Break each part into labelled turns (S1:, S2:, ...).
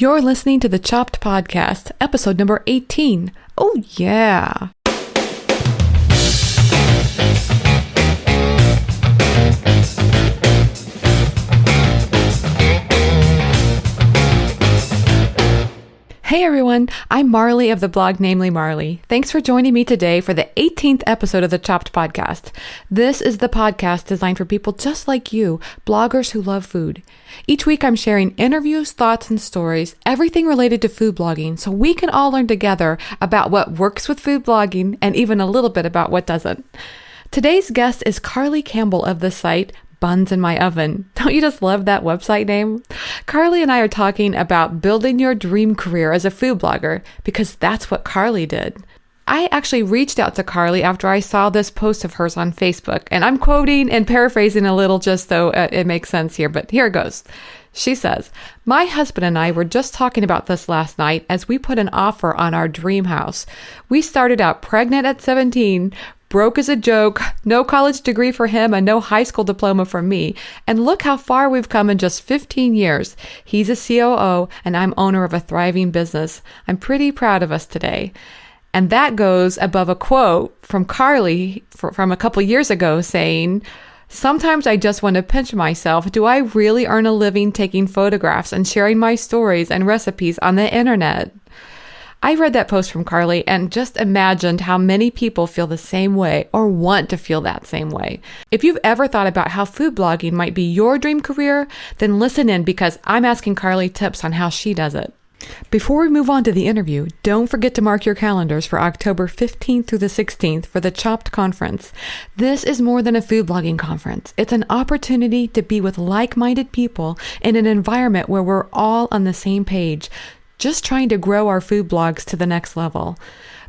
S1: You're listening to the Chopped Podcast, episode number 18. Oh, yeah. Hey everyone, I'm Marley of the blog Namely Marley. Thanks for joining me today for the 18th episode of the Chopped Podcast. This is the podcast designed for people just like you, bloggers who love food. Each week I'm sharing interviews, thoughts, and stories, everything related to food blogging, so we can all learn together about what works with food blogging and even a little bit about what doesn't. Today's guest is Carly Campbell of the site Buns in My Oven. Don't you just love that website name? Carly and I are talking about building your dream career as a food blogger because that's what Carly did. I actually reached out to Carly after I saw this post of hers on Facebook, and I'm quoting and paraphrasing a little just so it makes sense here, but here it goes. She says, "My husband and I were just talking about this last night as we put an offer on our dream house. We started out pregnant at 17, broke as a joke, no college degree for him and no high school diploma for me. And look how far we've come in just 15 years. He's a COO and I'm owner of a thriving business. I'm pretty proud of us today." And that goes above a quote from Carly from a couple years ago saying, "Sometimes I just want to pinch myself. Do I really earn a living taking photographs and sharing my stories and recipes on the internet?" I read that post from Carly and just imagined how many people feel the same way or want to feel that same way. If you've ever thought about how food blogging might be your dream career, then listen in because I'm asking Carly tips on how she does it. Before we move on to the interview, don't forget to mark your calendars for October 15th through the 16th for the Chopped Conference. This is more than a food blogging conference. It's an opportunity to be with like-minded people in an environment where we're all on the same page, just trying to grow our food blogs to the next level.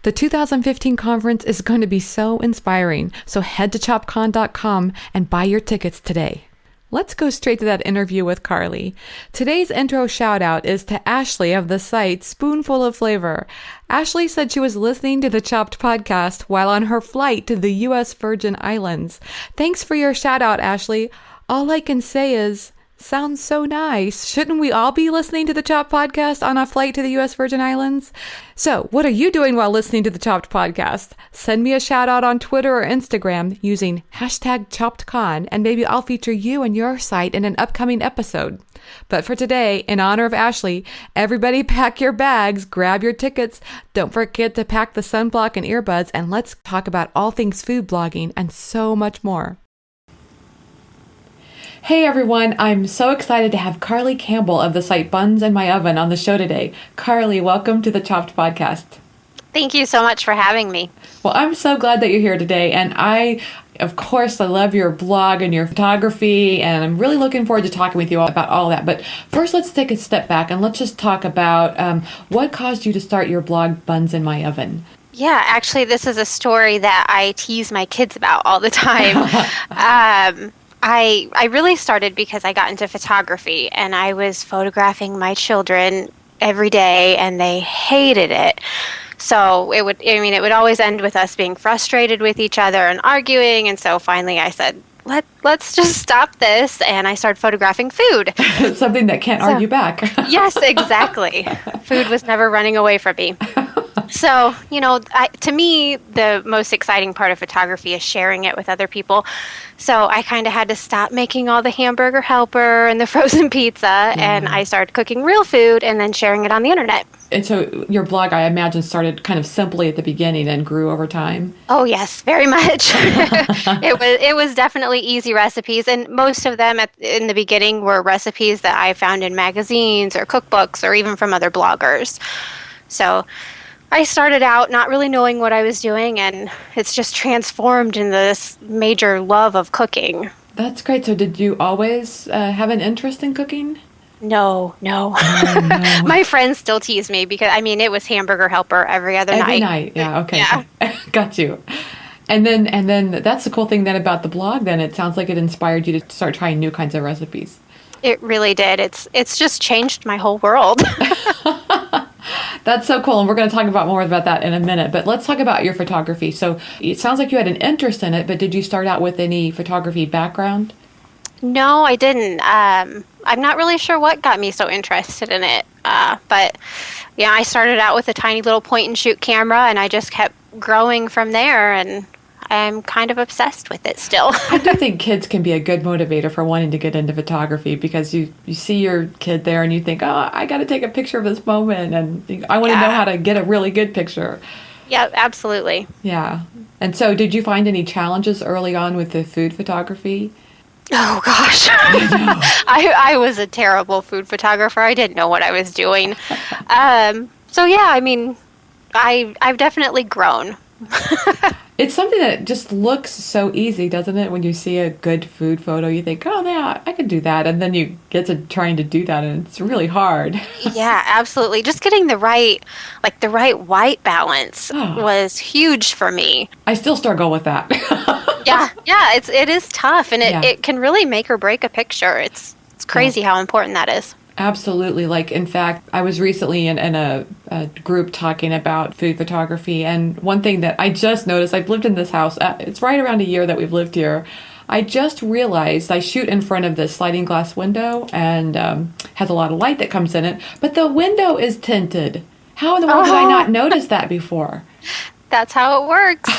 S1: The 2015 conference is going to be so inspiring, so head to chopcon.com and buy your tickets today. Let's go straight to that interview with Carly. Today's intro shout out is to Ashley of the site Spoonful of Flavor. Ashley said she was listening to the Chopped Podcast while on her flight to the U.S. Virgin Islands. Thanks for your shout out, Ashley. All I can say is, sounds so nice. Shouldn't we all be listening to the Chopped Podcast on a flight to the U.S. Virgin Islands? So, what are you doing while listening to the Chopped Podcast? Send me a shout out on Twitter or Instagram using hashtag ChoppedCon, and maybe I'll feature you and your site in an upcoming episode. But for today, in honor of Ashley, everybody pack your bags, grab your tickets, don't forget to pack the sunblock and earbuds, and let's talk about all things food blogging and so much more. Hey everyone, I'm so excited to have Carly Campbell of the site Buns in My Oven on the show today. Carly, welcome to the Chopped Podcast.
S2: Thank you so much for having me.
S1: Well, I'm so glad that you're here today, and I love your blog and your photography, and I'm really looking forward to talking with you all about all that. But first, let's take a step back and let's just talk about what caused you to start your blog, Buns in My Oven.
S2: Yeah, actually, this is a story that I tease my kids about all the time. I really started because I got into photography and I was photographing my children every day and they hated it. So it would always end with us being frustrated with each other and arguing. And so finally I said, let's just stop this. And I started photographing food.
S1: Something that can't argue back.
S2: Yes, exactly. Food was never running away from me. So, to me, the most exciting part of photography is sharing it with other people. So I kind of had to stop making all the hamburger helper and the frozen pizza, and I started cooking real food and then sharing it on the internet.
S1: And so your blog, I imagine, started kind of simply at the beginning and grew over time.
S2: Oh, yes, very much. It was definitely easy recipes, and most of them in the beginning were recipes that I found in magazines or cookbooks or even from other bloggers. So I started out not really knowing what I was doing, and it's just transformed into this major love of cooking.
S1: That's great. So did you always have an interest in cooking?
S2: No.
S1: Oh, no.
S2: My friends still tease me because, it was hamburger helper every other night.
S1: Every night, yeah, okay.
S2: Yeah.
S1: Got you. And then that's the cool thing then about the blog then. It sounds like it inspired you to start trying new kinds of recipes.
S2: It really did. It's just changed my whole world.
S1: That's so cool, and we're going to talk about more about that in a minute. But let's talk about your photography. So it sounds like you had an interest in it, but did you start out with any photography background?
S2: No, I didn't. I'm not really sure what got me so interested in it. But yeah, I started out with a tiny little point and shoot camera, and I just kept growing from there, and I'm kind of obsessed with it still.
S1: I do think kids can be a good motivator for wanting to get into photography, because you see your kid there and you think, oh, I got to take a picture of this moment, and I want to know how to get a really good picture.
S2: Yeah, absolutely.
S1: Yeah. And so did you find any challenges early on with the food photography?
S2: Oh gosh. I was a terrible food photographer. I didn't know what I was doing. So yeah, I mean, I've definitely grown.
S1: It's something that just looks so easy, doesn't it? When you see a good food photo, you think, oh, yeah, I could do that. And then you get to trying to do that, and it's really hard.
S2: Yeah, absolutely. Just getting the right white balance was huge for me.
S1: I still struggle with that.
S2: Yeah, it is tough, and it can really make or break a picture. It's crazy how important that is.
S1: Absolutely. Like, in fact, I was recently in a group talking about food photography. And one thing that I just noticed, I've lived in this house, it's right around a year that we've lived here. I just realized I shoot in front of this sliding glass window, and has a lot of light that comes in it. But the window is tinted. How in the world did I not notice that before?
S2: That's how it works.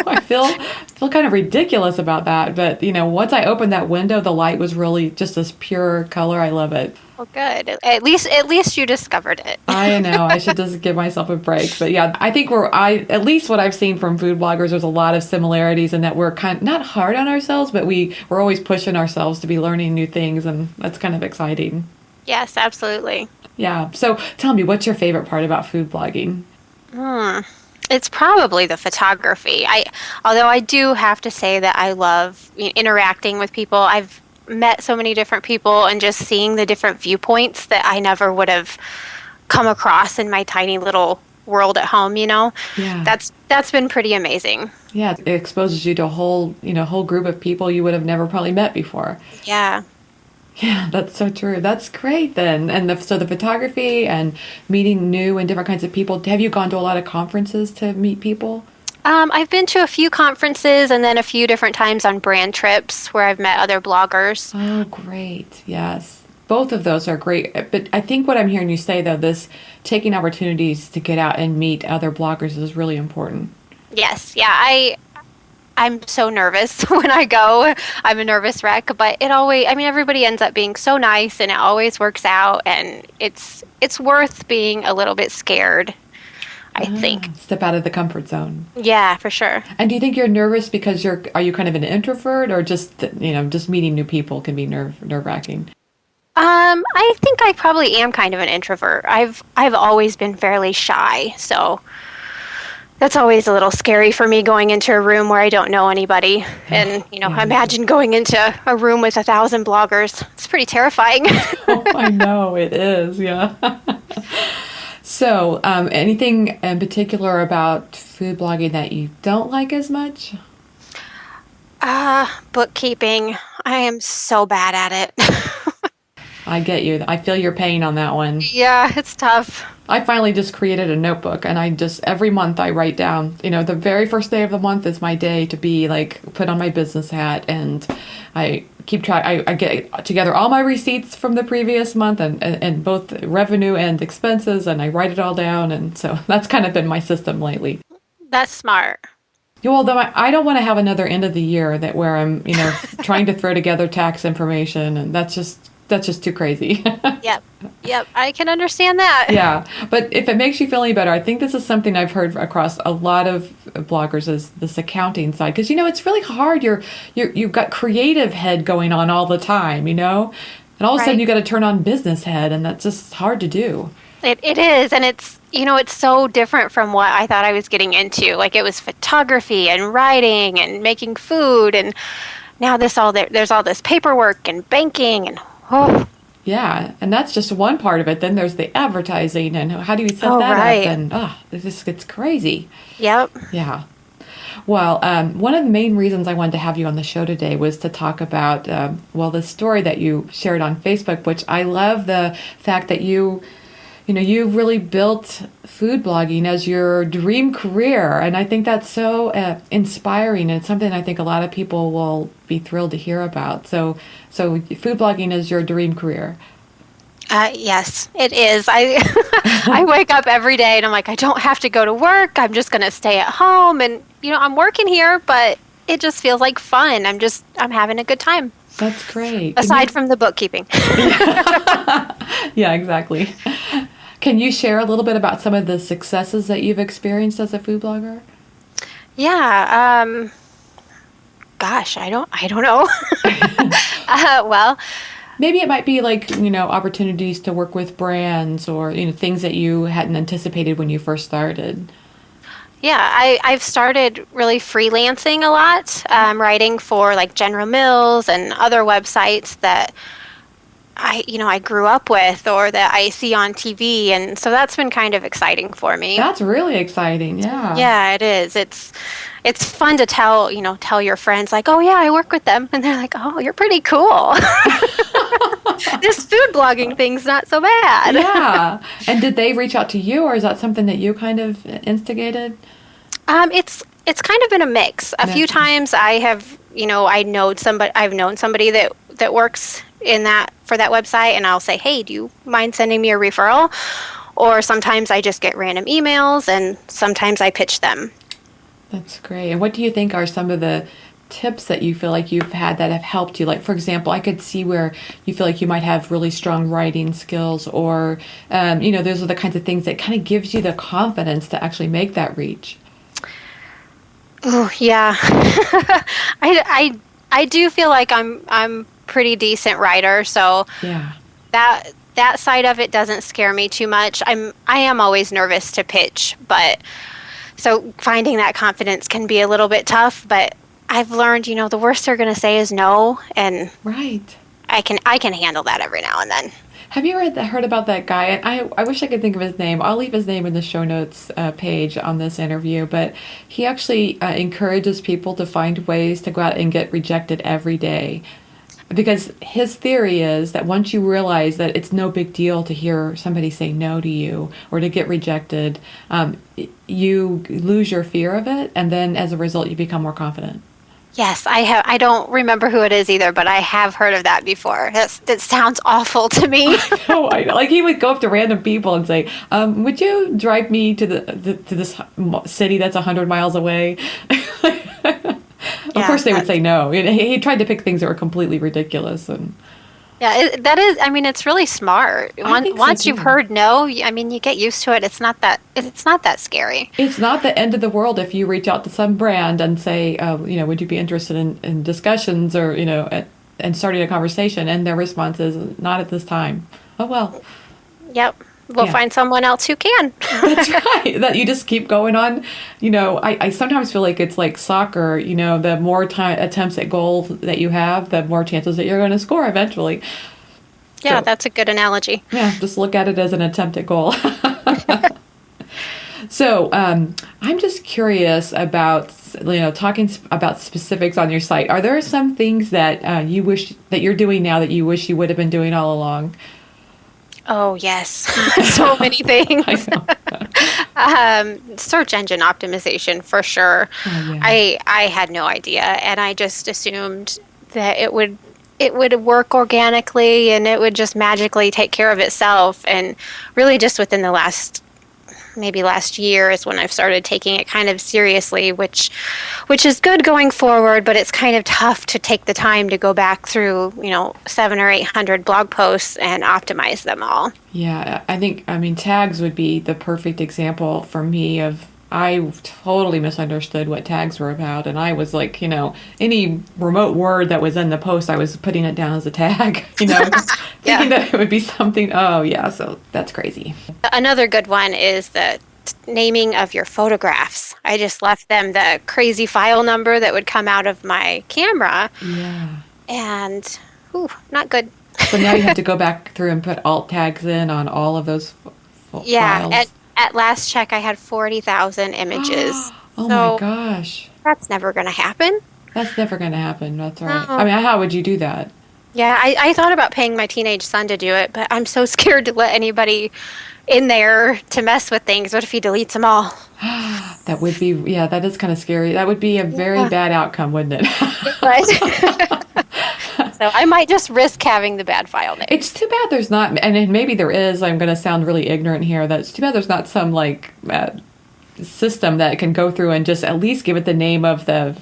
S1: I feel kind of ridiculous about that. But, once I opened that window, the light was really just this pure color. I love it.
S2: Well, good. At least you discovered it.
S1: I know. I should just give myself a break. But yeah, I think at least what I've seen from food bloggers, there's a lot of similarities in that we're kind of not hard on ourselves, but we're always pushing ourselves to be learning new things. And that's kind of exciting.
S2: Yes, absolutely.
S1: Yeah. So tell me, what's your favorite part about food blogging?
S2: It's probably the photography. Although I do have to say that I love interacting with people. I've met so many different people, and just seeing the different viewpoints that I never would have come across in my tiny little world at home, Yeah. That's been pretty amazing.
S1: Yeah, it exposes you to a whole group of people you would have never probably met before.
S2: Yeah.
S1: Yeah, that's so true. That's great then. And so the photography and meeting new and different kinds of people. Have you gone to a lot of conferences to meet people?
S2: I've been to a few conferences, and then a few different times on brand trips where I've met other bloggers.
S1: Oh, great. Yes. Both of those are great. But I think what I'm hearing you say, though, this taking opportunities to get out and meet other bloggers is really important.
S2: Yes. Yeah. I'm so nervous when I go. I'm a nervous wreck, but everybody ends up being so nice, and it always works out, and it's worth being a little bit scared, I think.
S1: Step out of the comfort zone.
S2: Yeah, for sure.
S1: And do you think you're nervous because are you kind of an introvert, or just meeting new people can be nerve-wracking?
S2: I think I probably am kind of an introvert. I've always been fairly shy, so that's always a little scary for me, going into a room where I don't know anybody. And, imagine going into a room with 1,000 bloggers. It's pretty terrifying.
S1: Oh, I know, it is, yeah. So, anything in particular about food blogging that you don't like as much?
S2: Bookkeeping. I am so bad at it.
S1: I get you. I feel your pain on that one.
S2: Yeah, it's tough.
S1: I finally just created a notebook, and every month I write down, the very first day of the month is my day to be put on my business hat, and I keep track. I get together all my receipts from the previous month, and both revenue and expenses, and I write it all down. And so that's kind of been my system lately.
S2: That's smart.
S1: Well, though I don't want to have another end of the year where I'm, trying to throw together tax information, and that's just too crazy.
S2: Yep. I can understand that.
S1: Yeah. But if it makes you feel any better, I think this is something I've heard across a lot of bloggers, is this accounting side. Because, it's really hard. You've got creative head going on all the time, And all of a sudden you got to turn on business head, and that's just hard to do.
S2: It is. And it's, it's so different from what I thought I was getting into. It was photography and writing and making food. And now there's all this paperwork and banking and
S1: Yeah, and that's just one part of it. Then there's the advertising, and how do you set that up? And it just gets crazy.
S2: Yep.
S1: Yeah. Well, one of the main reasons I wanted to have you on the show today was to talk about, the story that you shared on Facebook, which I love the fact that you you've really built food blogging as your dream career. And I think that's so inspiring, and it's something I think a lot of people will be thrilled to hear about. So food blogging is your dream career.
S2: Yes, it is. I wake up every day and I'm like, I don't have to go to work. I'm just going to stay at home. And, I'm working here, but it just feels like fun. I'm having a good time.
S1: That's great.
S2: Aside from the bookkeeping.
S1: Yeah, exactly. Can you share a little bit about some of the successes that you've experienced as a food blogger?
S2: Yeah. Gosh, I don't know. Well,
S1: maybe it might be like, opportunities to work with brands or, things that you hadn't anticipated when you first started.
S2: Yeah, I've started really freelancing a lot, writing for like General Mills and other websites that I grew up with or that I see on TV. And so that's been kind of exciting for me.
S1: That's really exciting. Yeah.
S2: Yeah, it is. It's fun to tell your friends like, oh yeah, I work with them. And they're like, oh, you're pretty cool. This food blogging thing's not so bad.
S1: Yeah. And did they reach out to you, or is that something that you kind of instigated?
S2: It's kind of been a mix. A few times I have, I've known somebody that works for that website, and I'll say, hey, do you mind sending me a referral? Or sometimes I just get random emails, and sometimes I pitch them.
S1: That's great. And what do you think are some of the tips that you feel like you've had that have helped you? Like, for example, I could see where you feel like you might have really strong writing skills, or, those are the kinds of things that kind of gives you the confidence to actually make that reach.
S2: Oh, yeah. I do feel like I'm pretty decent writer, so
S1: yeah.
S2: That side of it doesn't scare me too much. I am always nervous to pitch, but so finding that confidence can be a little bit tough, but I've learned, the worst they're going to say is no, and
S1: right.
S2: I can handle that every now and then.
S1: Have you heard about that guy? And I wish I could think of his name. I'll leave his name in the show notes page on this interview. But he actually encourages people to find ways to go out and get rejected every day. Because his theory is that once you realize that it's no big deal to hear somebody say no to you or to get rejected, you lose your fear of it. And then as a result, you become more confident.
S2: Yes, I have. I don't remember who it is either, but I have heard of that before. That sounds awful to me.
S1: I know. Like he would go up to random people and say, "Would you drive me to this city that's 100 miles away?" Of course, they would say no. He tried to pick things that were completely ridiculous and.
S2: Yeah, that is. I mean, it's really smart. Once you've heard no, you get used to it. It's not that scary.
S1: It's not the end of the world if you reach out to some brand and say, would you be interested in discussions or and starting a conversation, and their response is not at this time. Oh well.
S2: Yep. We'll find someone else who can.
S1: That's right. That you just keep going on. I sometimes feel like it's like soccer. The more attempts at goal that you have, the more chances that you're going to score eventually.
S2: Yeah, that's a good analogy.
S1: Yeah, just look at it as an attempt at goal. So I'm just curious about, talking about specifics on your site. Are there some things that you wish that you're doing now that you wish you would have been doing all along?
S2: Oh, yes. So many things. Search engine optimization, for sure. Oh, yeah. I had no idea, and I just assumed that it would work organically and it would just magically take care of itself. And really just within the last year is when I've started taking it kind of seriously, which is good going forward, but it's kind of tough to take the time to go back through, 700 or 800 blog posts and optimize them all.
S1: Yeah, tags would be the perfect example for me of, I totally misunderstood what tags were about, and I was like, any remote word that was in the post, I was putting it down as a tag, thinking that it would be something. Oh, yeah, so that's crazy.
S2: Another good one is the naming of your photographs. I just left them the crazy file number that would come out of my camera.
S1: Yeah.
S2: And, not good.
S1: So now you have to go back through and put alt tags in on all of those files.
S2: Yeah, at last check, I had 40,000 images.
S1: Oh, my gosh.
S2: That's never going to happen.
S1: That's never going to happen. That's right.
S2: No.
S1: How would you do that?
S2: Yeah, I thought about paying my teenage son to do it, but I'm so scared to let anybody in there to mess with things. What if he deletes them all?
S1: That would be, yeah, that is kind of scary. That would be a very bad outcome, wouldn't it?
S2: But so I might just risk having the bad file name.
S1: It's too bad there's not, and maybe there is, I'm going to sound really ignorant here, that's too bad there's not some like system that can go through and just at least give it the name of the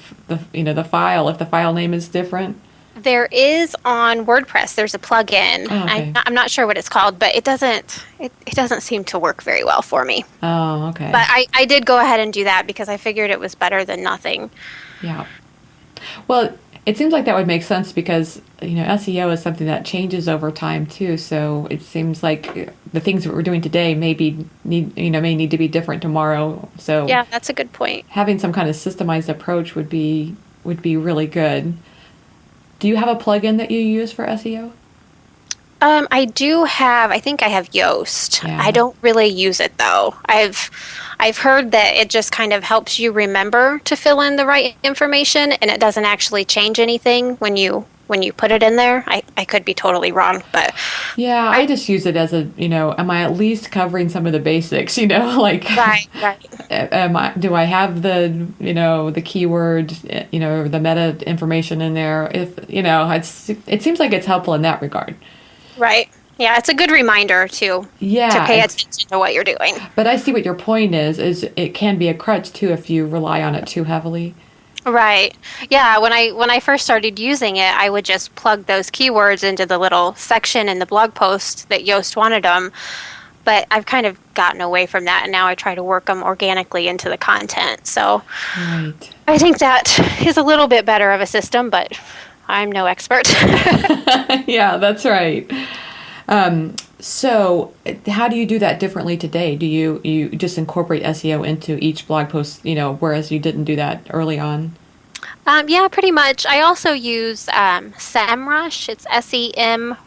S1: file if the file name is different.
S2: There is on WordPress. There's a plugin.
S1: Oh, okay.
S2: I'm not sure what it's called, but it doesn't seem to work very well for me.
S1: Oh, okay.
S2: But I did go ahead and do that because I figured it was better than nothing.
S1: Yeah. Well, it seems like that would make sense because, SEO is something that changes over time too. So it seems like the things that we're doing today may need to be different tomorrow. So
S2: yeah, that's a good point.
S1: Having some kind of systemized approach would be really good. Do you have a plugin that you use for SEO?
S2: I think I have Yoast.
S1: Yeah.
S2: I don't really use it though. I've heard that it just kind of helps you remember to fill in the right information, and it doesn't actually change anything when you put it in there. I could be totally wrong, but
S1: yeah, I just use it as am I at least covering some of the basics, like
S2: right.
S1: Do I have the the keyword, or the meta information in there? If it seems like it's helpful in that regard.
S2: Right. Yeah, it's a good reminder to pay attention to what you're doing.
S1: But I see what your point is it can be a crutch too if you rely on it too heavily.
S2: Right. Yeah, when I first started using it, I would just plug those keywords into the little section in the blog post that Yoast wanted them. But I've kind of gotten away from that, and now I try to work them organically into the content. So
S1: right.
S2: I think that is a little bit better of a system, but I'm no expert.
S1: Yeah, that's right. So how do you do that differently today? Do you just incorporate SEO into each blog post, whereas you didn't do that early on?
S2: Yeah, pretty much. I also use SEMrush. It's semrush.com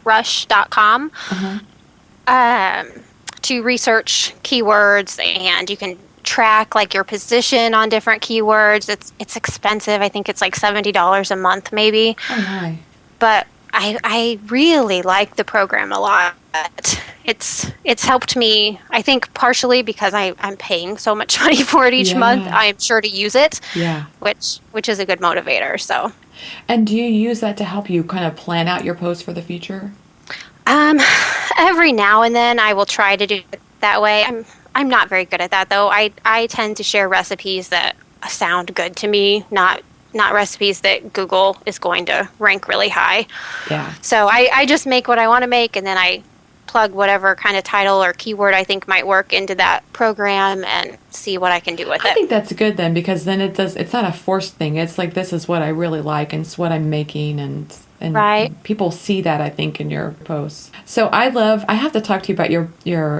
S2: to research keywords, and you can track like your position on different keywords. It's expensive. I think it's like $70 a month maybe.
S1: Oh my.
S2: But I really like the program a lot. It's helped me, I think, partially because I'm paying so much money for it each month. I'm sure to use it.
S1: Yeah.
S2: Which is a good motivator. So.
S1: And do you use that to help you kind of plan out your posts for the future?
S2: Every now and then I will try to do it that way. I'm not very good at that though. I tend to share recipes that sound good to me, not recipes that Google is going to rank really high.
S1: Yeah.
S2: So I just make what I want to make, and then I plug whatever kind of title or keyword I think might work into that program and see what I can do with it.
S1: I think that's good then, because then it's not a forced thing. It's like, this is what I really like and it's what I'm making, and
S2: right.
S1: People see that, I think, in your posts. So I have to talk to you about your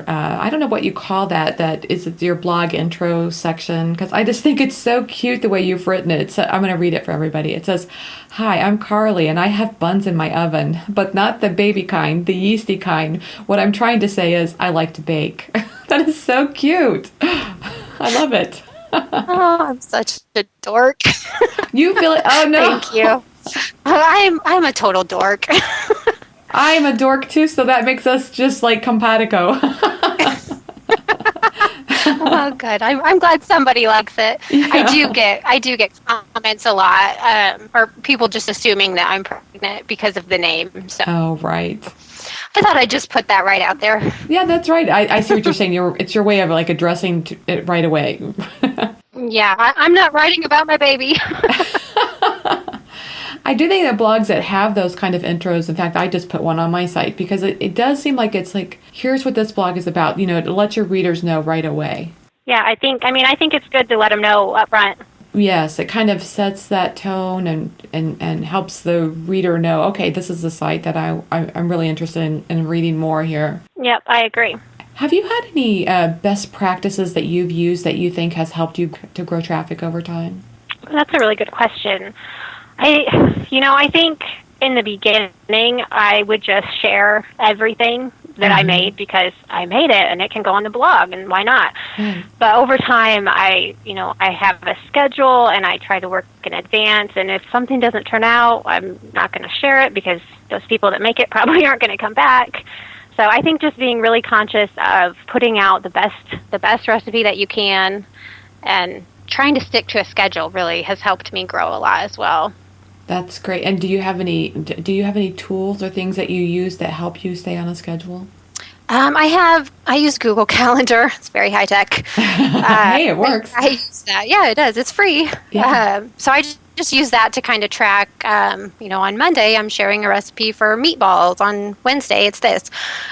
S1: I don't know what you call that is it your blog intro section, because I just think it's so cute the way you've written it. I'm going to read it for everybody. It says, "Hi, I'm Carly and I have buns in my oven, but not the baby kind, the yeasty kind. What I'm trying to say is I like to bake." That is so cute. I love it.
S2: Oh, I'm such a dork.
S1: You feel it? Oh no.
S2: Thank you. I'm a total dork.
S1: I'm a dork too, so that makes us just like compatico.
S2: Oh, good. I'm glad somebody likes it. Yeah. I do get comments a lot, or people just assuming that I'm pregnant because of the name. So.
S1: Oh, right.
S2: I thought I'd just put that right out there.
S1: Yeah, that's right. I see what you're saying. It's your way of like addressing it right away.
S2: Yeah, I'm not writing about my baby.
S1: I do think that blogs that have those kind of intros, in fact, I just put one on my site because it does seem like it's like, here's what this blog is about, to let your readers know right away.
S2: Yeah, I think it's good to let them know up front.
S1: Yes, it kind of sets that tone and helps the reader know, okay, this is the site that I'm really interested in reading more here.
S2: Yep, I agree.
S1: Have you had any best practices that you've used that you think has helped you to grow traffic over time?
S2: That's a really good question. I think in the beginning, I would just share everything that I made because I made it and it can go on the blog, and why not? But over time, I have a schedule and I try to work in advance, and if something doesn't turn out, I'm not going to share it because those people that make it probably aren't going to come back. So I think just being really conscious of putting out the best recipe that you can, and trying to stick to a schedule really has helped me grow a lot as well.
S1: That's great. And do you have any tools or things that you use that help you stay on a schedule?
S2: I use Google Calendar. It's very high tech.
S1: Hey, it works.
S2: I use that. Yeah, it does. It's free.
S1: Yeah.
S2: So I just use that to kind of track, on Monday I'm sharing a recipe for meatballs. On Wednesday it's this.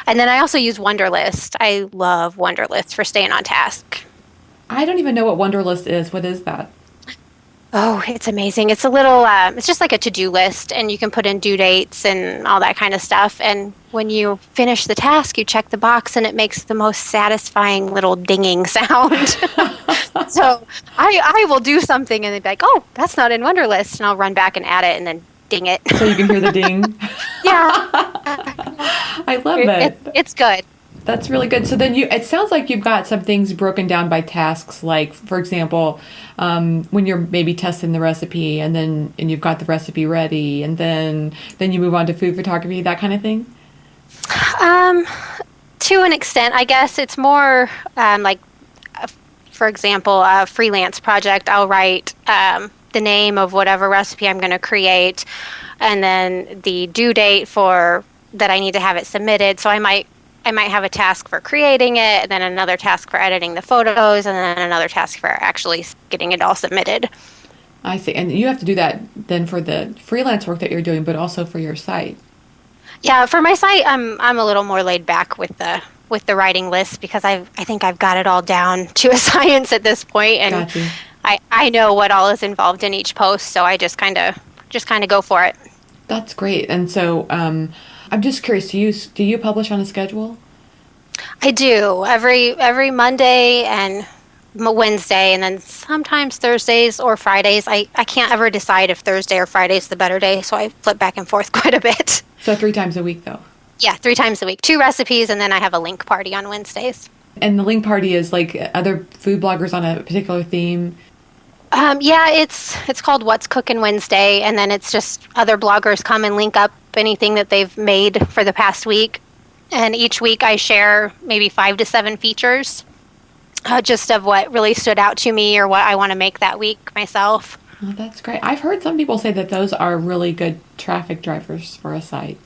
S2: And then I also use Wunderlist. I love Wunderlist for staying on task.
S1: I don't even know what Wunderlist is. What is that?
S2: Oh, it's amazing. It's a little, it's just like a to-do list, and you can put in due dates and all that kind of stuff. And when you finish the task, you check the box, and it makes the most satisfying little dinging sound. So I will do something, and they'd be like, oh, that's not in Wunderlist, and I'll run back and add it, and then ding it.
S1: So you can hear the ding?
S2: Yeah.
S1: I love it.
S2: It's good.
S1: That's really good. So then it sounds like you've got some things broken down by tasks, like, for example, when you're maybe testing the recipe and you've got the recipe ready and then you move on to food photography, that kind of thing?
S2: To an extent, I guess it's more for example, a freelance project. I'll write the name of whatever recipe I'm going to create, and then the due date for that I need to have it submitted. So I might have a task for creating it, and then another task for editing the photos, and then another task for actually getting it all submitted.
S1: I see. And you have to do that then for the freelance work that you're doing, but also for your site.
S2: Yeah, for my site, I'm a little more laid back with the writing list, because I think I've got it all down to a science at this point, and
S1: Gotcha.
S2: I know what all is involved in each post, so I just kind of go for it.
S1: That's great. And so I'm just curious, do you publish on a schedule?
S2: I do. Every Monday and Wednesday, and then sometimes Thursdays or Fridays. I can't ever decide if Thursday or Friday is the better day, so I flip back and forth quite a bit.
S1: So 3 times a week, though?
S2: Yeah, 3 times a week. 2 recipes, and then I have a link party on Wednesdays.
S1: And the link party is like other food bloggers on a particular theme?
S2: Yeah, it's called What's Cooking Wednesday, and then it's just other bloggers come and link up anything that they've made for the past week. And each week I share maybe 5 to 7 features, just of what really stood out to me or what I want to make that week myself.
S1: Oh, that's great. I've heard some people say that those are really good traffic drivers for a site.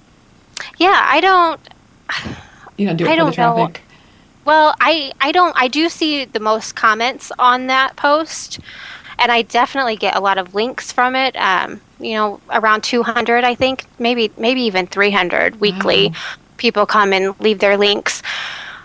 S2: Yeah, I don't...
S1: You don't do it for the traffic?
S2: Know. Well, I do see the most comments on that post, and I definitely get a lot of links from it. Around 200, I think, maybe even 300 weekly. Wow. People come and leave their links,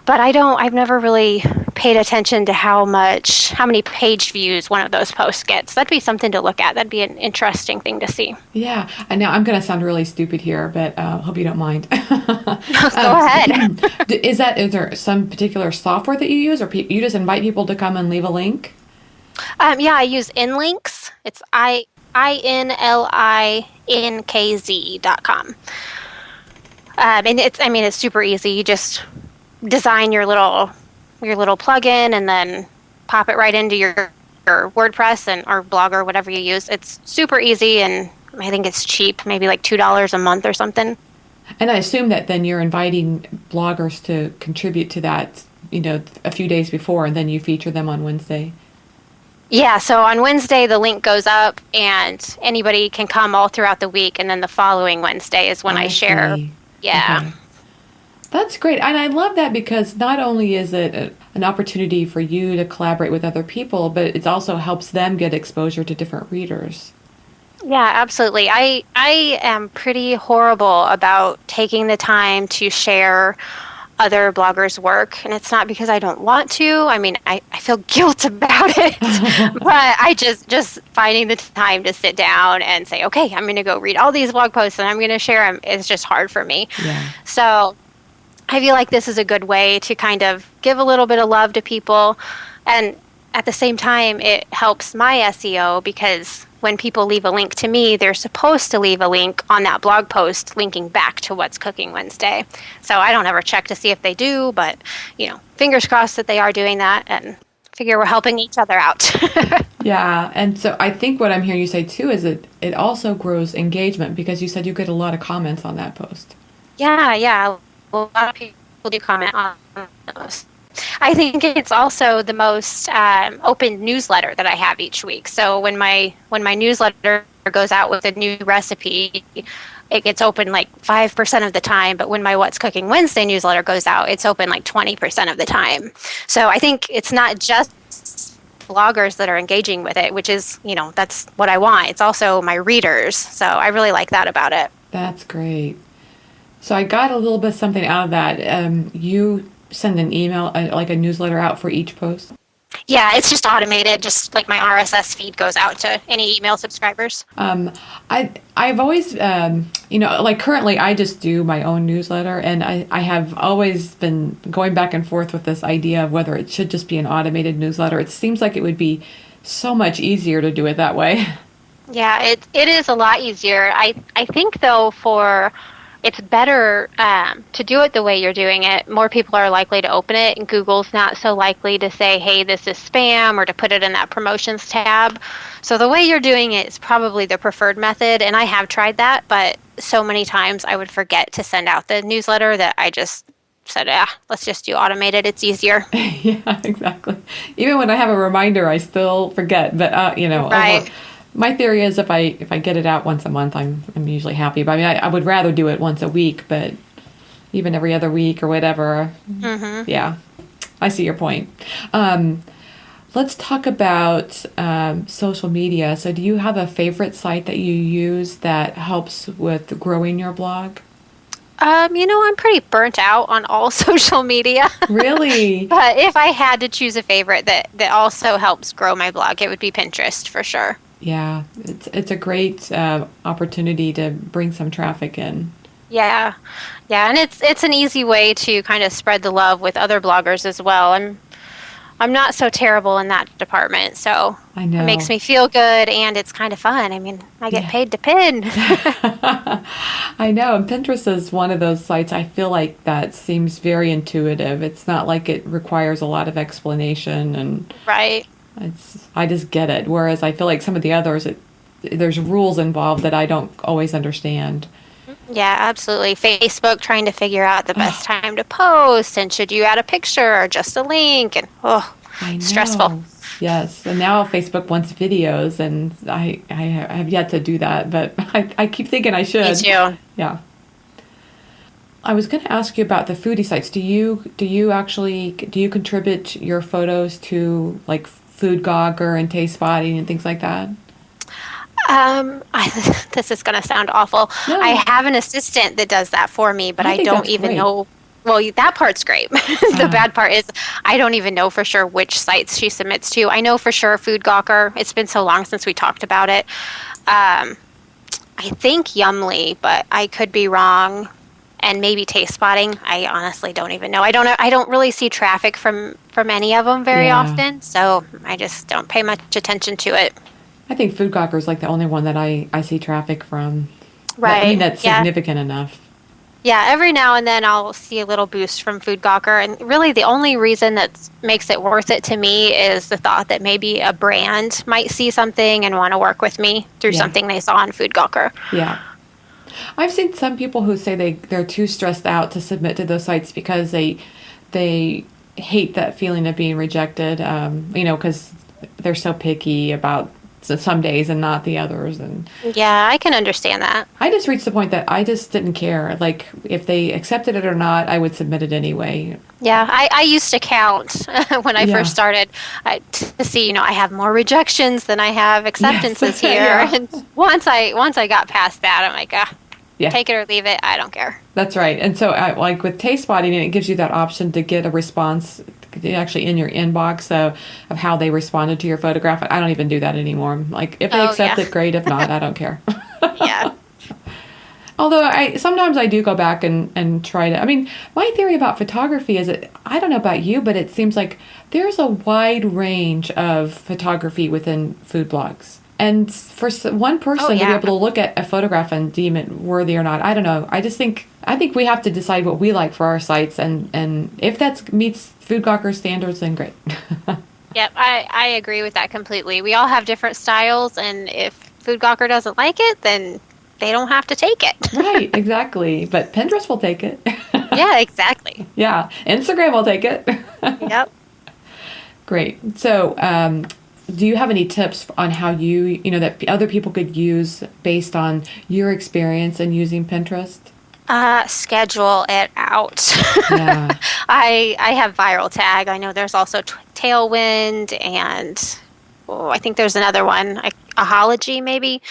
S2: but I've never really paid attention to how many page views one of those posts gets. That'd be something to look at. That'd be an interesting thing to see.
S1: Yeah. And now I'm going to sound really stupid here, but hope you don't mind.
S2: Go ahead.
S1: Is there some particular software that you use, or you just invite people to come and leave a link?
S2: Yeah, I use InLinks. It's INLINKZ.com. And it's super easy. You just design your little plugin and then pop it right into your WordPress or Blogger, whatever you use. It's super easy, and I think it's cheap, maybe like $2 a month or something.
S1: And I assume that then you're inviting bloggers to contribute to that, a few days before, and then you feature them on Wednesday.
S2: Yeah, so on Wednesday the link goes up, and anybody can come all throughout the week, and then the following Wednesday is when I share.
S1: See.
S2: Yeah.
S1: Okay. That's great. And I love that, because not only is it an opportunity for you to collaborate with other people, but it also helps them get exposure to different readers.
S2: Yeah, absolutely. I am pretty horrible about taking the time to share other bloggers' work, and it's not because I don't want to. I mean, I feel guilt about it, but I just finding the time to sit down and say, okay, I'm going to go read all these blog posts and I'm going to share them. It's just hard for me.
S1: Yeah.
S2: So I feel like this is a good way to kind of give a little bit of love to people, and at the same time, it helps my SEO, because when people leave a link to me, they're supposed to leave a link on that blog post linking back to What's Cooking Wednesday. So I don't ever check to see if they do, but, fingers crossed that they are doing that, and figure we're helping each other out.
S1: Yeah. And so I think what I'm hearing you say too is that it also grows engagement, because you said you get a lot of comments on that post.
S2: Yeah. A lot of people do comment on those. I think it's also the most open newsletter that I have each week. So when my newsletter goes out with a new recipe, it gets open like 5% of the time. But when my What's Cooking Wednesday newsletter goes out, it's open like 20% of the time. So I think it's not just bloggers that are engaging with it, which is, that's what I want. It's also my readers. So I really like that about it.
S1: That's great. So I got a little bit something out of that. You send an email, like a newsletter out for each post?
S2: Yeah, it's just automated, just like my RSS feed goes out to any email subscribers.
S1: I've always, like currently I just do my own newsletter, and I have always been going back and forth with this idea of whether it should just be an automated newsletter. It seems like it would be so much easier to do it that way.
S2: Yeah, it is a lot easier. I think, though, it's better to do it the way you're doing it. More people are likely to open it, and Google's not so likely to say, hey, this is spam, or to put it in that promotions tab. So the way you're doing it is probably the preferred method, and I have tried that, but so many times I would forget to send out the newsletter that I just said, let's just do automated. It's easier.
S1: Yeah, exactly. Even when I have a reminder, I still forget. But,
S2: right.
S1: My theory is if I get it out once a month, I'm usually happy. But I mean, I would rather do it once a week, but even every other week or whatever. Mm-hmm. Yeah, I see your point. Let's talk about social media. So do you have a favorite site that you use that helps with growing your blog?
S2: I'm pretty burnt out on all social media.
S1: Really?
S2: But if I had to choose a favorite that also helps grow my blog, it would be Pinterest for sure.
S1: Yeah, it's a great opportunity to bring some traffic in.
S2: Yeah, and it's an easy way to kind of spread the love with other bloggers as well. I'm not so terrible in that department, so
S1: I know.
S2: It makes me feel good, and it's kind of fun. I mean, I get paid to pin.
S1: I know, and Pinterest is one of those sites I feel like that seems very intuitive. It's not like it requires a lot of explanation, and
S2: right.
S1: I just get it. Whereas I feel like some of the others, there's rules involved that I don't always understand.
S2: Yeah, absolutely. Facebook, trying to figure out the best time to post, and should you add a picture or just a link, and stressful.
S1: Yes, and now Facebook wants videos, and I have yet to do that, but I keep thinking I should.
S2: Me too.
S1: Yeah. I was going to ask you about the foodie sites. Do you contribute your photos to like Food Gogger and Taste Spotting and things like that?
S2: This is going to sound awful. No. I have an assistant that does that for me, but I don't even know. Well, that part's great. The bad part is I don't even know for sure which sites she submits to. I know for sure Food Gawker. It's been so long since we talked about it. I think Yumly, but I could be wrong. And maybe Taste Spotting. I honestly don't even know. I don't really see traffic from any of them very often, so I just don't pay much attention to it.
S1: I think Food Gawker is like the only one that I see traffic from.
S2: Right.
S1: I mean, that's significant enough.
S2: Yeah, every now and then I'll see a little boost from Food Gawker, and really the only reason that makes it worth it to me is the thought that maybe a brand might see something and want to work with me through something they saw on Food Gawker. Yeah.
S1: I've seen some people who say they're too stressed out to submit to those sites because they hate that feeling of being rejected, because they're so picky about some days and not the others. And
S2: yeah, I can understand that.
S1: I just reached the point that I just didn't care. Like, if they accepted it or not, I would submit it anyway.
S2: Yeah, I used to count when I first started to see, I have more rejections than I have acceptances here. Yeah. And once I got past that, I'm like, take it or leave it. I don't care.
S1: That's right. And so, like with Taste Spotting, it gives you that option to get a response actually in your inbox of how they responded to your photograph. I don't even do that anymore. Like, if they accept it, great. If not, I don't care.
S2: Yeah.
S1: Although sometimes I do go back and try to. I mean, my theory about photography is that, I don't know about you, but it seems like there's a wide range of photography within food blogs. And for one person to be able to look at a photograph and deem it worthy or not, I don't know. I think we have to decide what we like for our sites, and if that meets Food Gawker standards, then great.
S2: Yep, I agree with that completely. We all have different styles, and if Food Gawker doesn't like it, then they don't have to take it.
S1: Right, exactly. But Pinterest will take it.
S2: Yeah, exactly.
S1: Yeah. Instagram will take it.
S2: Yep.
S1: Great. So, do you have any tips on how that other people could use based on your experience in using Pinterest?
S2: Schedule it out.
S1: Yeah.
S2: I have viral tag. I know there's also Tailwind and I think there's another one, Ahology maybe.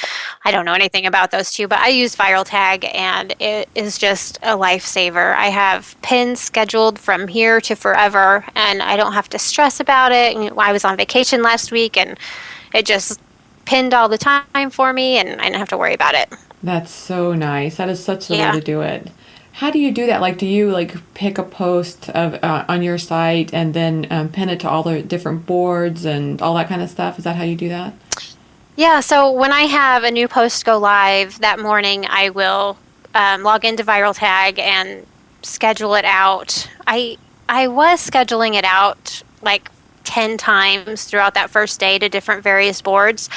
S2: I don't know anything about those two, but I use viral tag and it is just a lifesaver. I have pins scheduled from here to forever and I don't have to stress about it. I was on vacation last week and it just pinned all the time for me and I didn't have to worry about it.
S1: That's so nice. That is such the way to do it. How do you do that? Like, do you pick a post of on your site and then pin it to all the different boards and all that kind of stuff? Is that how you do that?
S2: Yeah. So when I have a new post go live that morning, I will log into Viral Tag and schedule it out. I was scheduling it out like 10 times throughout that first day to different various boards.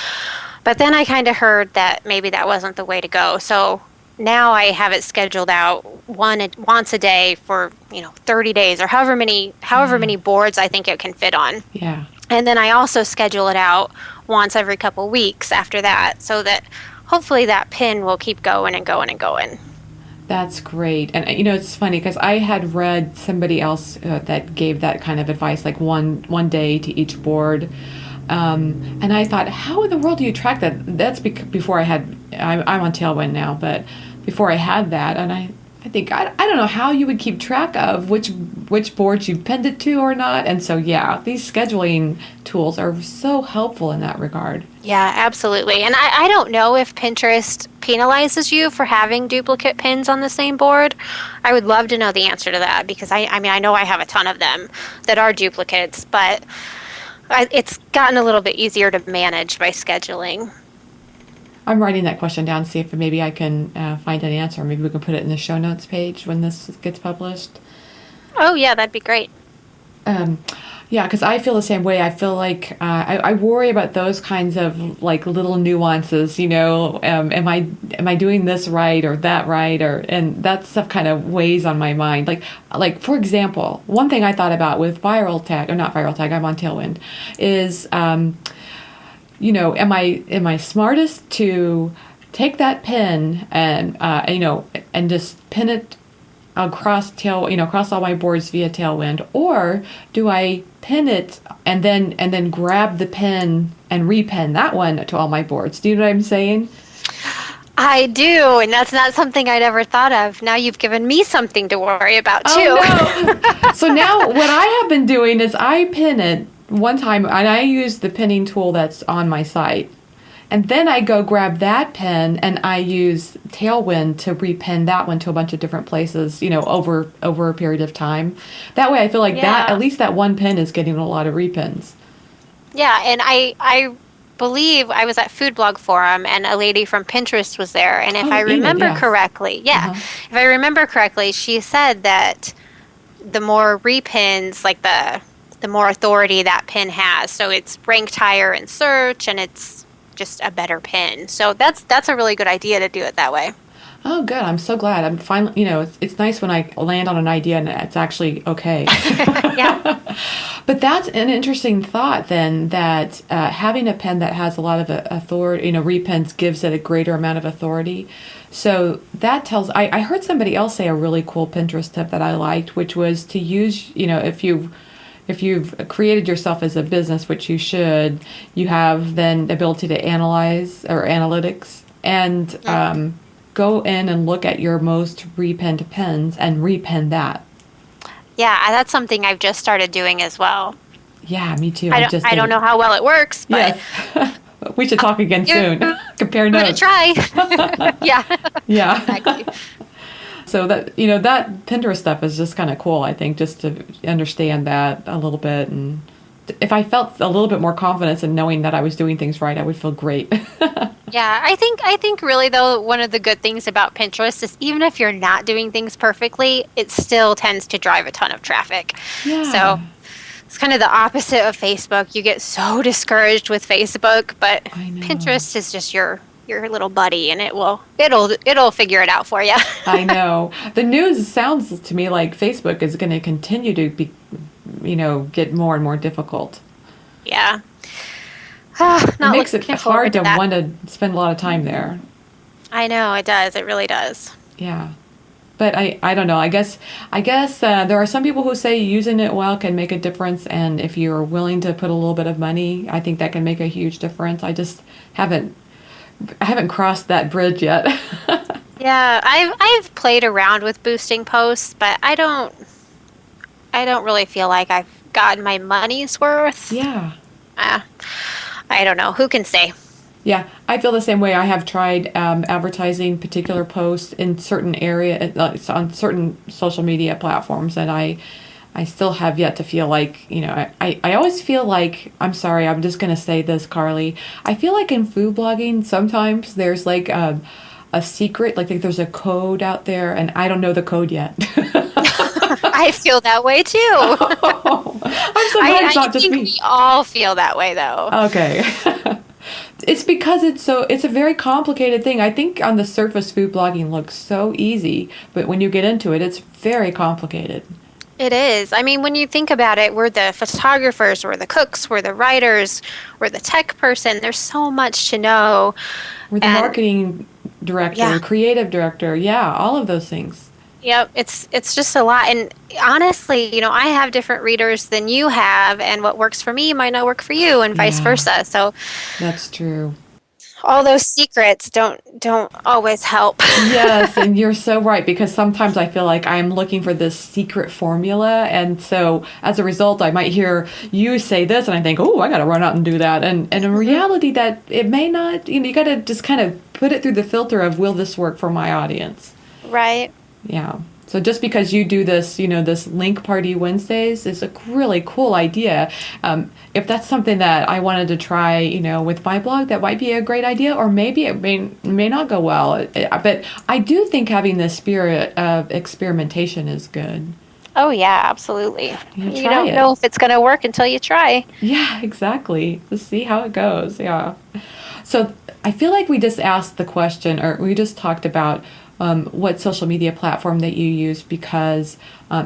S2: But then I kind of heard that maybe that wasn't the way to go. So now I have it scheduled out once a day for 30 days or however many boards I think it can fit on.
S1: Yeah.
S2: And then I also schedule it out once every couple weeks after that, so that hopefully that pin will keep going and going and going.
S1: That's great. And it's funny because I had read somebody else that gave that kind of advice, like one day to each board. And I thought, how in the world do you track that? That's before I'm on Tailwind now, but before I had that, and I think, I don't know how you would keep track of which boards you pinned it to or not. And so, yeah, these scheduling tools are so helpful in that regard.
S2: Yeah, absolutely. And I don't know if Pinterest penalizes you for having duplicate pins on the same board. I would love to know the answer to that because I know I have a ton of them that are duplicates, but it's gotten a little bit easier to manage by scheduling.
S1: I'm writing that question down to see if maybe I can find an answer. Maybe we can put it in the show notes page when this gets published.
S2: Oh, yeah, that'd be great.
S1: Yeah, because I feel the same way. I feel like I worry about those kinds of little nuances. Am I doing this right or that right, and that stuff kind of weighs on my mind. Like for example, one thing I thought about with viral tag, or not viral tag, I'm on Tailwind, is am I smartest to take that pin and and just pin it across all my boards via Tailwind, or do I pin it and then grab the pin and repin that one to all my boards? Do you know what I'm saying?
S2: I do, and that's not something I'd ever thought of. Now you've given me something to worry about too.
S1: Oh, no. So now what I have been doing is I pin it one time, and I use the pinning tool that's on my site. And then I go grab that pin and I use Tailwind to repin that one to a bunch of different places, over a period of time. That way I feel like that, at least that one pin is getting a lot of repins. Yeah,
S2: and I believe I was at Food Blog Forum and a lady from Pinterest was there. And if I remember correctly, if I remember correctly, she said that the more repins, like the more authority that pin has. So it's ranked higher in search and it's just a better pin. So that's a really good idea to do it that way.
S1: Oh, good. I'm so glad. I'm finally, it's nice when I land on an idea and it's actually okay.
S2: Yeah.
S1: But that's an interesting thought then, that having a pen that has a lot of authority, repins gives it a greater amount of authority. So that tells, I heard somebody else say a really cool Pinterest tip that I liked, which was to use, if you've created yourself as a business, which you should, you have then the ability to analyze or analytics and go in and look at your most repinned pins and repin that. Yeah,
S2: that's something I've just started doing as well.
S1: Yeah, me too.
S2: I don't know how well it works, but
S1: yes. We should talk again soon. Compare notes.
S2: Try. Yeah.
S1: Yeah.
S2: Exactly.
S1: So that that Pinterest stuff is just kind of cool, I think, just to understand that a little bit. And if I felt a little bit more confidence in knowing that I was doing things right, I would feel great.
S2: Yeah, I think really though, one of the good things about Pinterest is even if you're not doing things perfectly, it still tends to drive a ton of traffic.
S1: Yeah.
S2: So it's kind of the opposite of Facebook. You get so discouraged with Facebook, but Pinterest is just your your little buddy, and it'll figure it out for you.
S1: I know. The news sounds to me like Facebook is going to continue to be, get more and more difficult.
S2: Yeah.
S1: It makes it hard to want to spend a lot of time there.
S2: I know, it does. It really does.
S1: Yeah. But I don't know. I guess there are some people who say using it well can make a difference, and if you're willing to put a little bit of money, I think that can make a huge difference. I just haven't crossed that bridge yet.
S2: Yeah, I've played around with boosting posts, but I don't really feel like I've gotten my money's worth.
S1: Yeah.
S2: I don't know. Who can say?
S1: Yeah, I feel the same way. I have tried advertising particular posts in certain on certain social media platforms, and I still have yet to feel like, I always feel like, I'm sorry, I'm just going to say this, Carly. I feel like in food blogging, sometimes there's like a secret, like there's a code out there, and I don't know the code yet.
S2: I feel that way too.
S1: Oh, I'm surprised
S2: I think we all feel that way, though.
S1: Okay. It's because it's a very complicated thing. I think on the surface, food blogging looks so easy, but when you get into it, it's very complicated.
S2: It is. I mean, when you think about it, we're the photographers, we're the cooks, we're the writers, we're the tech person. There's so much to know.
S1: We're the marketing director, creative director. Yeah, all of those things.
S2: Yep, it's just a lot. And honestly, I have different readers than you have, and what works for me might not work for you, and vice versa. So
S1: that's true.
S2: All those secrets don't always help.
S1: Yes, and you're so right, because sometimes I feel like I'm looking for this secret formula, and so as a result, I might hear you say this, and I think, oh, I got to run out and do that. And in reality, that it may not. You got to just kind of put it through the filter of, will this work for my audience?
S2: Right.
S1: Yeah. So just because you do this, this Link Party Wednesdays is a really cool idea. If that's something that I wanted to try, with my blog, that might be a great idea, or maybe it may not go well. But I do think having the spirit of experimentation is good.
S2: Oh, yeah, absolutely.
S1: You
S2: don't know if it's going to work until you try.
S1: Yeah, exactly. Just see how it goes. Yeah. So I feel like we just asked the question, or we just talked about what social media platform that you use because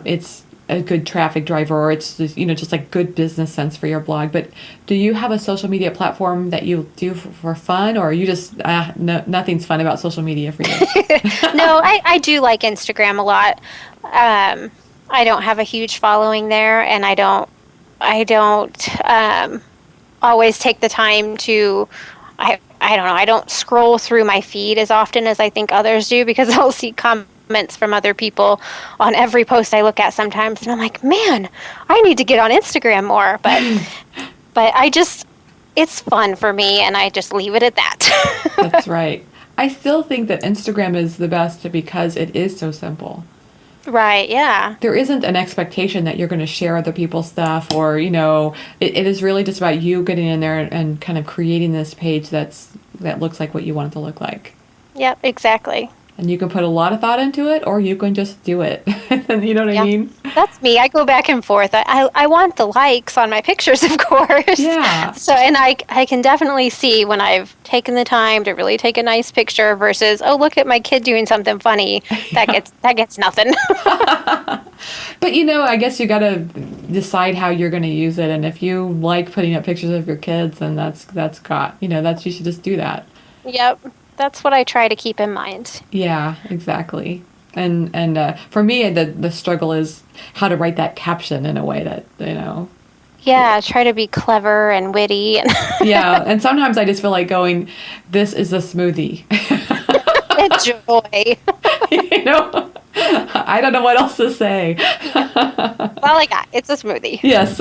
S1: it's a good traffic driver, or it's just, just like good business sense for your blog. But do you have a social media platform that you do for fun, or are you just nothing's fun about social media for you?
S2: No, I do like Instagram a lot. I don't have a huge following there, and I don't always take the time to. I don't know. I don't scroll through my feed as often as I think others do, because I'll see comments from other people on every post I look at sometimes, and I'm like, man, I need to get on Instagram more. But it's fun for me, and I just leave it at that.
S1: That's right. I still think that Instagram is the best because it is so simple.
S2: Right, yeah.
S1: There isn't an expectation that you're going to share other people's stuff, or, it is really just about you getting in there and kind of creating this page that looks like what you want it to look like.
S2: Yep, exactly.
S1: And you can put a lot of thought into it, or you can just do it. You know what I mean?
S2: That's me. I go back and forth. I want the likes on my pictures, of course.
S1: Yeah.
S2: So, and I can definitely see when I've taken the time to really take a nice picture versus, oh, look at my kid doing something funny. That gets nothing.
S1: But, I guess you got to decide how you're going to use it. And if you like putting up pictures of your kids, then you should just do that.
S2: Yep. That's what I try to keep in mind.
S1: Yeah, exactly. And for me, the struggle is how to write that caption in a way that,
S2: Yeah, try to be clever and witty.
S1: Yeah, and sometimes I just feel like going, this is a smoothie.
S2: Enjoy.
S1: I don't know what else to say.
S2: Well, I got it's a smoothie.
S1: Yes.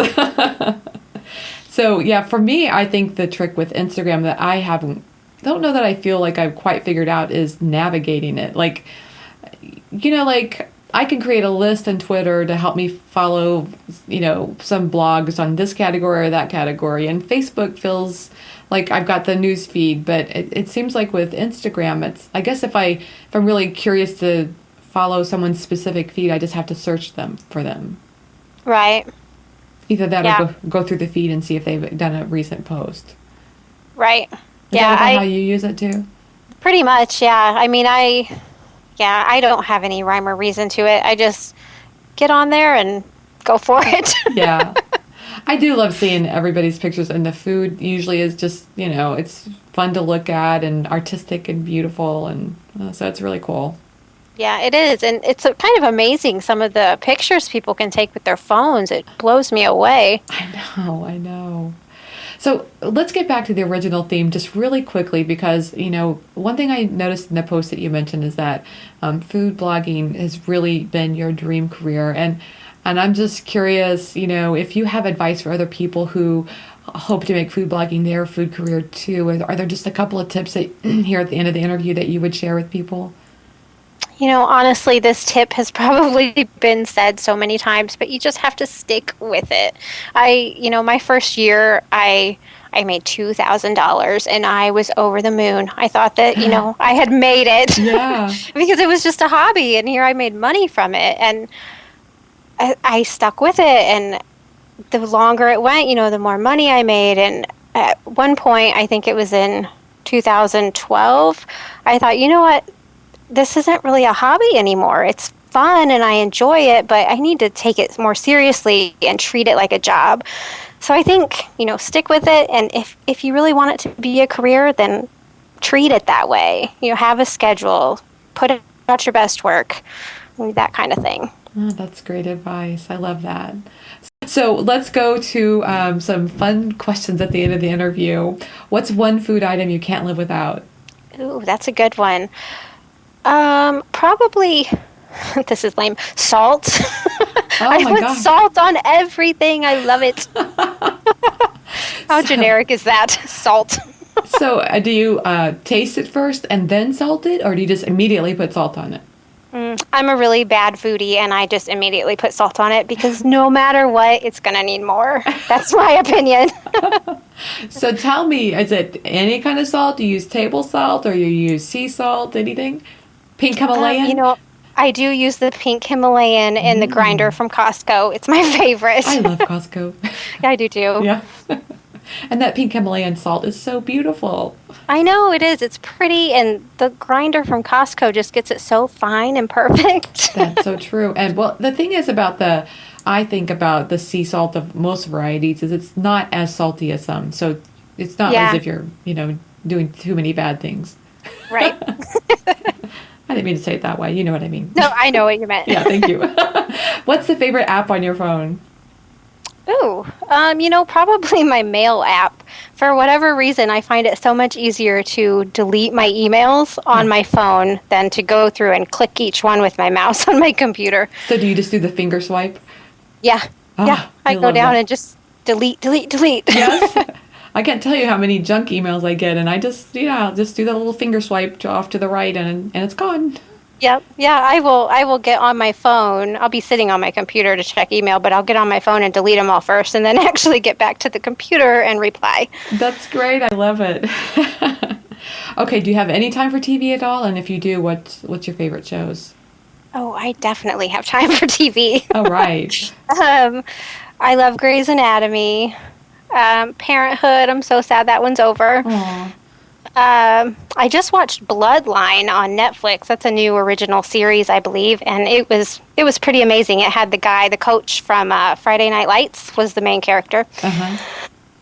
S1: So, yeah, for me, I think the trick with Instagram that I don't know that I feel like I've quite figured out is navigating it. Like, I can create a list on Twitter to help me follow, some blogs on this category or that category. And Facebook feels like I've got the news feed, but it seems like with Instagram, I guess if I'm really curious to follow someone's specific feed, I just have to search for them.
S2: Right.
S1: Either that or go through the feed and see if they've done a recent post.
S2: Right.
S1: Is that how you use it too?
S2: Pretty much, yeah. I mean, I don't have any rhyme or reason to it. I just get on there and go for it.
S1: Yeah. I do love seeing everybody's pictures, and the food usually is just, it's fun to look at and artistic and beautiful, and so it's really cool.
S2: Yeah, it is. And it's kind of amazing some of the pictures people can take with their phones. It blows me away.
S1: I know. So let's get back to the original theme just really quickly because, one thing I noticed in the post that you mentioned is that food blogging has really been your dream career. And I'm just curious, if you have advice for other people who hope to make food blogging their food career too. Are there just a couple of tips that here at the end of the interview that you would share with people?
S2: Honestly, this tip has probably been said so many times, but you just have to stick with it. My first year, I made $2,000 and I was over the moon. I thought that, I had made it.
S1: Yeah.
S2: Because it was just a hobby and here I made money from it. And I stuck with it. And the longer it went, the more money I made. And at one point, I think it was in 2012, I thought, you know what? This isn't really a hobby anymore. It's fun and I enjoy it, but I need to take it more seriously and treat it like a job. So I think, stick with it. And if you really want it to be a career, then treat it that way. Have a schedule, put out your best work, that kind of thing.
S1: Oh, that's great advice. I love that. So let's go to some fun questions at the end of the interview. What's one food item you can't live without?
S2: Ooh, that's a good one. Probably, this is lame, salt.
S1: Oh
S2: I
S1: my
S2: put
S1: gosh.
S2: salt on everything. I love it. How generic is that? Salt.
S1: So do you taste it first and then salt it, or do you just immediately put salt on it?
S2: I'm a really bad foodie, and I just immediately put salt on it because no matter what, it's going to need more. That's my opinion.
S1: So tell me, is it any kind of salt? Do you use table salt, or you use sea salt, anything? Pink Himalayan?
S2: I do use the pink Himalayan in the grinder from Costco. It's my favorite.
S1: I love Costco.
S2: Yeah, I do too.
S1: Yeah. And that pink Himalayan salt is so beautiful.
S2: I know it is. It's pretty, and the grinder from Costco just gets it so fine and perfect.
S1: That's so true. And well, the thing is I think about the sea salt of most varieties is it's not as salty as some. So it's not as if you're, doing too many bad things.
S2: Right.
S1: I didn't mean to say it that way. You know what I mean.
S2: No, I know what you meant.
S1: Yeah, thank you. What's the favorite app on your phone?
S2: Ooh, probably my mail app. For whatever reason, I find it so much easier to delete my emails on my phone than to go through and click each one with my mouse on my computer.
S1: So do you just do the finger swipe?
S2: Yeah.
S1: Oh,
S2: I go down and just delete.
S1: Yes. I can't tell you how many junk emails I get, and I'll just do that little finger swipe off to the right, and it's gone.
S2: Yep. Yeah, I will get on my phone. I'll be sitting on my computer to check email, but I'll get on my phone and delete them all first and then actually get back to the computer and reply.
S1: That's great. I love it. Okay, do you have any time for TV at all? And if you do, what's your favorite shows?
S2: Oh, I definitely have time for TV.
S1: Oh, right.
S2: I love Grey's Anatomy. Parenthood, I'm so sad that one's over.
S1: Aww.
S2: I just watched Bloodline on Netflix. That's a new original series, I believe, and it was pretty amazing. It had the coach from Friday Night Lights was the main character,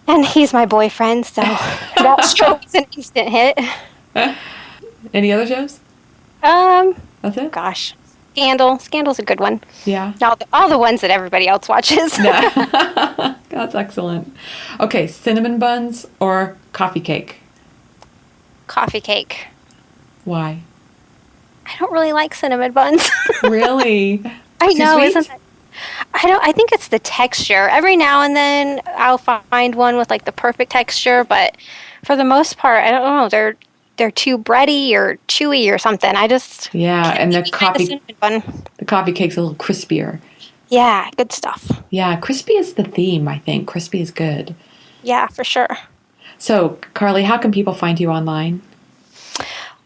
S2: and he's my boyfriend, so that show was an instant hit.
S1: Any other shows? That's it?
S2: Gosh, Scandal's a good one.
S1: Yeah.
S2: All the ones that everybody else watches.
S1: Yeah. That's excellent. Okay, cinnamon buns or coffee cake?
S2: Coffee cake.
S1: Why?
S2: I don't really like cinnamon buns.
S1: Really?
S2: I know,
S1: sweet?
S2: isn't it? I think it's the texture. Every now and then I'll find one with like the perfect texture, but for the most part, I don't know. They're too bready or chewy or something. I just
S1: and the coffee cake's a little crispier.
S2: Yeah, good stuff.
S1: Yeah, crispy is the theme, I think. Crispy is good.
S2: Yeah, for sure. So,
S1: Carly, how can people find you online?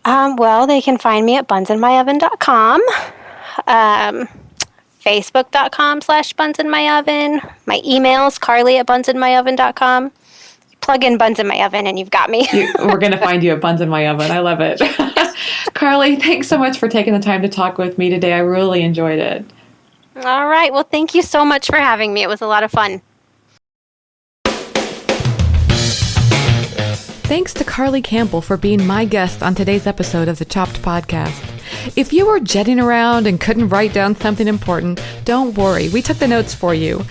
S2: Well, they can find me at bunsinmyoven.com, facebook.com/bunsinmyoven. My email is carly@bunsinmyoven.com. plug in buns in my oven and you've got me.
S1: We're going to find you a buns in my oven. I love it. Carly, thanks so much for taking the time to talk with me today. I really enjoyed it.
S2: All right. Well, thank you so much for having me. It was a lot of fun.
S1: Thanks to Carly Campbell for being my guest on today's episode of the Chopped Podcast. If you were jetting around and couldn't write down something important, don't worry, we took the notes for you.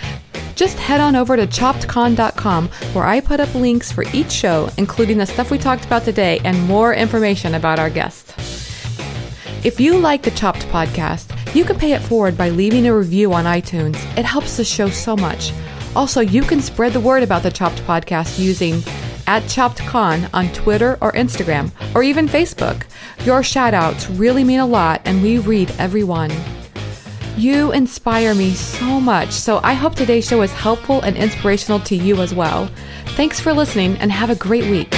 S1: Just head on over to choppedcon.com where I put up links for each show, including the stuff we talked about today and more information about our guests. If you like the Chopped Podcast, you can pay it forward by leaving a review on iTunes. It helps the show so much. Also, you can spread the word about the Chopped Podcast using @ChoppedCon on Twitter or Instagram, or even Facebook. Your shout-outs really mean a lot, and we read every one. You inspire me so much, so I hope today's show is helpful and inspirational to you as well. Thanks for listening, and have a great week.